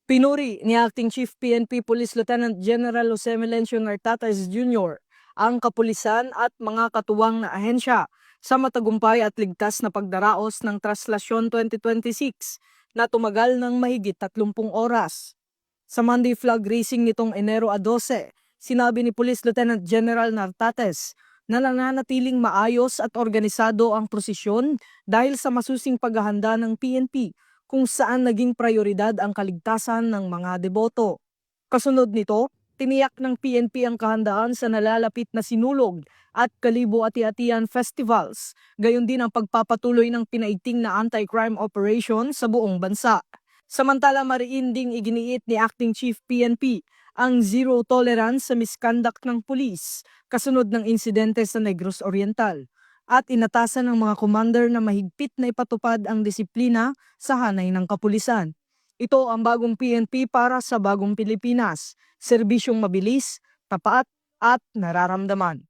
Pinuri ni Acting Chief PNP Police Lieutenant General Jose Melencio Nartates Jr. ang kapulisan at mga katuwang na ahensya sa matagumpay at ligtas na pagdaraos ng Traslasyon 2026 na tumagal ng mahigit 30 oras. Sa Monday flag racing nitong Enero 12, sinabi ni Police Lieutenant General Nartates na nananatiling maayos at organisado ang prosesyon dahil sa masusing paghahanda ng PNP kung saan naging prioridad ang kaligtasan ng mga deboto. Kasunod nito, tiniyak ng PNP ang kahandaan sa nalalapit na sinulog at Kalibo-Ati-Atian festivals, gayon din ang pagpapatuloy ng pinaigting na anti-crime operation sa buong bansa. Samantala, mariin ding iginiit ni Acting Chief PNP ang zero tolerance sa misconduct ng pulis kasunod ng insidente sa Negros Oriental at inatasan ng mga commander na mahigpit na ipatupad ang disiplina sa hanay ng kapulisan. Ito ang bagong PNP para sa bagong Pilipinas, serbisyong mabilis, tapat at nararamdaman.